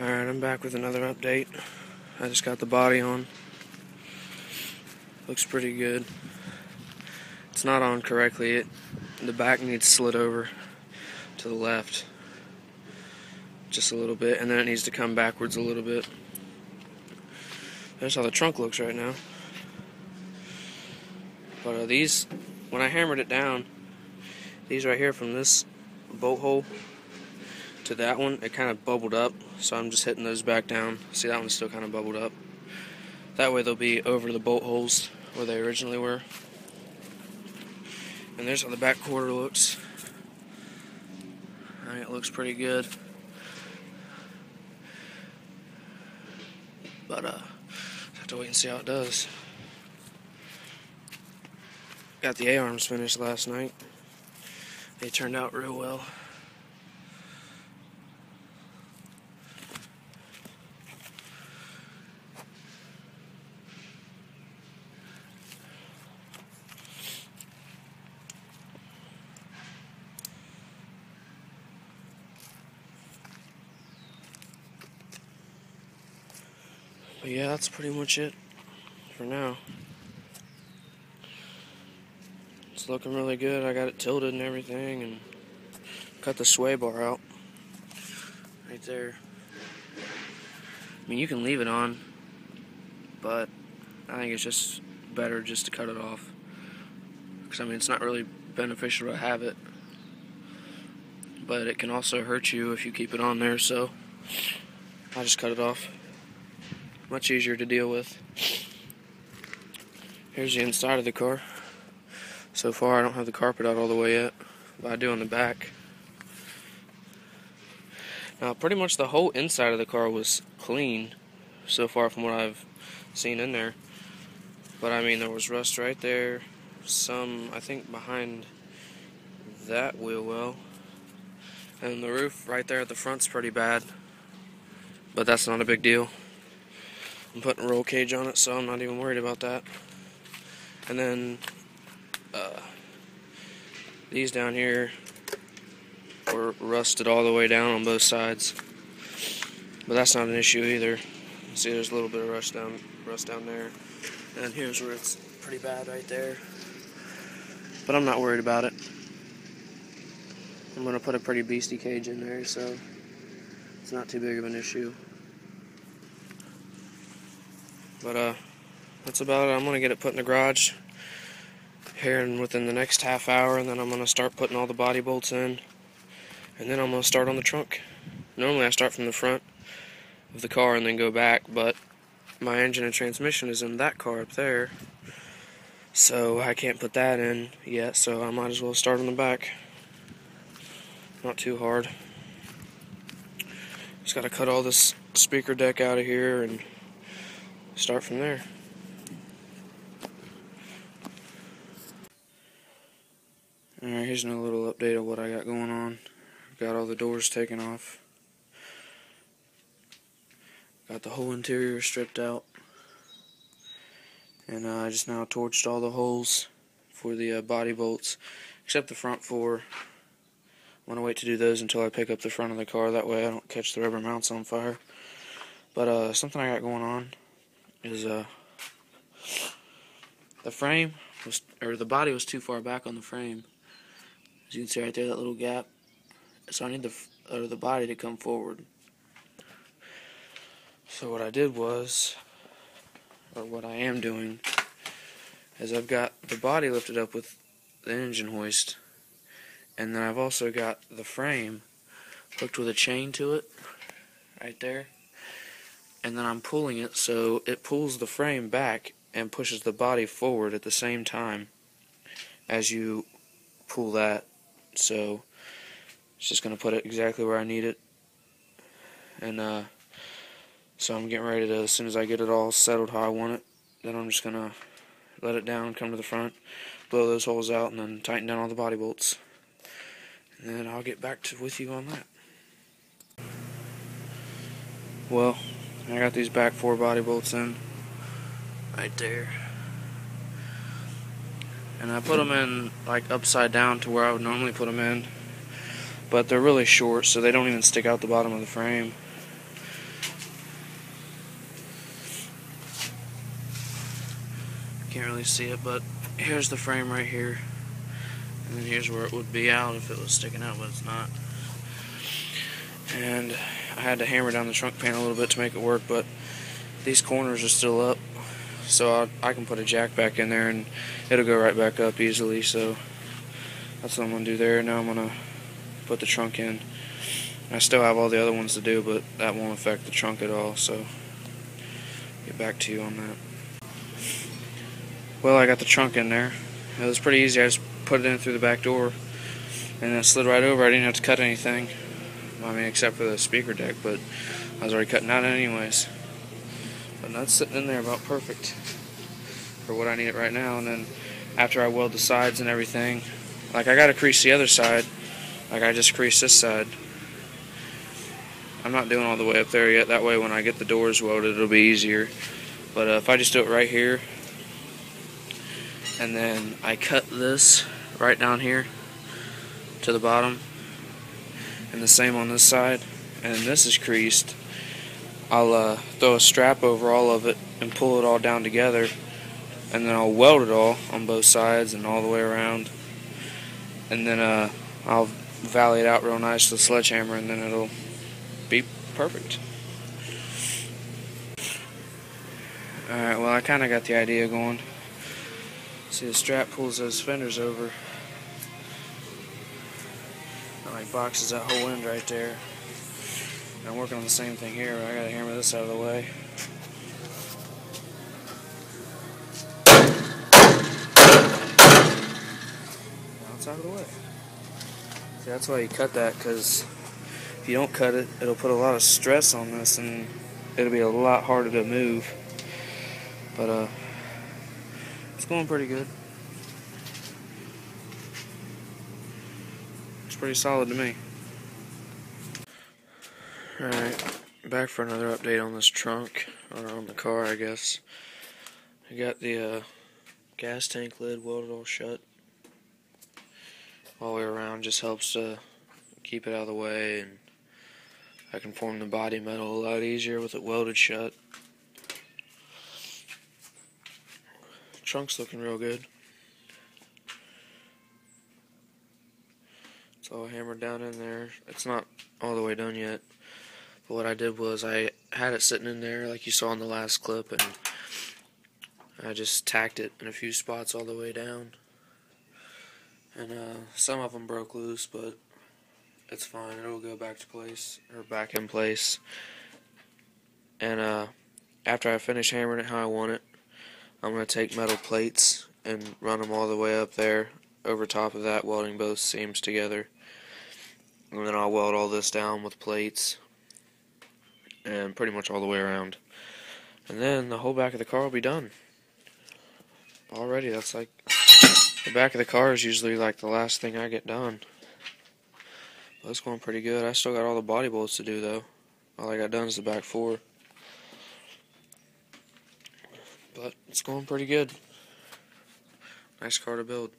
Alright, I'm back with another update. I just got the body on. Looks pretty good. It's not on correctly. The back needs slid over to the left just a little bit, and then it needs to come backwards a little bit. That's how the trunk looks right now. But these, when I hammered it down, these right here from this bolt hole to that one, it kind of bubbled up, so I'm just hitting those back down. See, that one's still kind of bubbled up. That way they'll be over the bolt holes where they originally were. And there's how the back quarter looks. I think it looks pretty good. But have to wait and see how it does. Got the A-arms finished last night. They turned out real well. But yeah, that's pretty much it for now. It's looking really good. I got it tilted and everything, and cut the sway bar out right there. I mean, you can leave it on, but I think it's just better just to cut it off. Because, I mean, it's not really beneficial to have it, but it can also hurt you if you keep it on there, so I just cut it off. Much easier to deal with. Here's the inside of the car. So far I don't have the carpet out all the way yet, but I do on the back. Now pretty much the whole inside of the car was clean so far from what I've seen in there. But I mean, there was rust right there, some I think behind that wheel well, and the roof right there at the front's pretty bad, but that's not a big deal. I'm putting a roll cage on it, so I'm not even worried about that. And then these down here were rusted all the way down on both sides, but that's not an issue either. See, there's a little bit of rust down there, and here's where it's pretty bad right there. But I'm not worried about it. I'm gonna put a pretty beastie cage in there, so it's not too big of an issue. But that's about it. I'm gonna get it put in the garage here and within the next half hour, and then I'm gonna start putting all the body bolts in, and then I'm gonna start on the trunk. Normally I start from the front of the car and then go back, but my engine and transmission is in that car up there, so I can't put that in yet, so I might as well start on the back. Not too hard. Just gotta cut all this speaker deck out of here and start from there. Alright, here's another little update of what I got going on. Got all the doors taken off. Got the whole interior stripped out. And I just now torched all the holes for the body bolts, except the front four. I want to wait to do those until I pick up the front of the car, that way I don't catch the rubber mounts on fire. But something I got going on is the frame was, or the body was too far back on the frame. As you can see right there, that little gap. So I need the body to come forward. So what I did was, or what I am doing, is I've got the body lifted up with the engine hoist, and then I've also got the frame hooked with a chain to it, right there. And then I'm pulling it so it pulls the frame back and pushes the body forward at the same time as you pull that. So it's just going to put it exactly where I need it. And so I'm getting ready to, as soon as I get it all settled how I want it, then I'm just going to let it down, come to the front, blow those holes out, and then tighten down all the body bolts. And then I'll get back with you on that. Well, I got these back four body bolts in right there, and I put them in like upside down to where I would normally put them in, but they're really short, so they don't even stick out the bottom of the frame. can't really see it, but here's the frame right here. And then here's where it would be out if it was sticking out, but it's not. And I had to hammer down the trunk pan a little bit to make it work, but these corners are still up. So I can put a jack back in there and it'll go right back up easily. So that's what I'm going to do there. Now I'm going to put the trunk in. I still have all the other ones to do, but that won't affect the trunk at all. So get back to you on that. Well, I got the trunk in there. It was pretty easy. I just put it in through the back door and it slid right over. I didn't have to cut anything. I mean, except for the speaker deck, but I was already cutting out anyways. But that's sitting in there about perfect for what I need it right now. And then after I weld the sides and everything, like I got to crease the other side. Like I just creased this side. I'm not doing all the way up there yet. That way when I get the doors welded, it'll be easier. But if I just do it right here, and then I cut this right down here to the bottom, and the same on this side, and this is creased, I'll throw a strap over all of it and pull it all down together, and then I'll weld it all on both sides and all the way around, and then I'll valley it out real nice with a sledgehammer, and then it'll be perfect. Alright, well I kinda got the idea going. See, the strap pulls those fenders over. It like boxes that whole end right there. And I'm working on the same thing here, but I gotta hammer this out of the way. Now it's out of the way. See, that's why you cut that, because if you don't cut it, it'll put a lot of stress on this and it'll be a lot harder to move. But it's going pretty good. It's pretty solid to me. Alright, back for another update on this trunk, or on the car I guess. I got the gas tank lid welded all shut all the way around. Just helps to keep it out of the way, and I can form the body metal a lot easier with it welded shut. Trunk's looking real good. It's all hammered down in there. It's not all the way done yet. But what I did was I had it sitting in there like you saw in the last clip, and I just tacked it in a few spots all the way down. And some of them broke loose, but it's fine. It'll go back to place, or back in place. And after I finish hammering it how I want it, I'm going to take metal plates and run them all the way up there, over top of that, welding both seams together. And then I'll weld all this down with plates, and pretty much all the way around. And then the whole back of the car will be done. Already, that's like, the back of the car is usually like the last thing I get done. But it's going pretty good. I still got all the body bolts to do though. All I got done is the back four. But it's going pretty good. Nice car to build.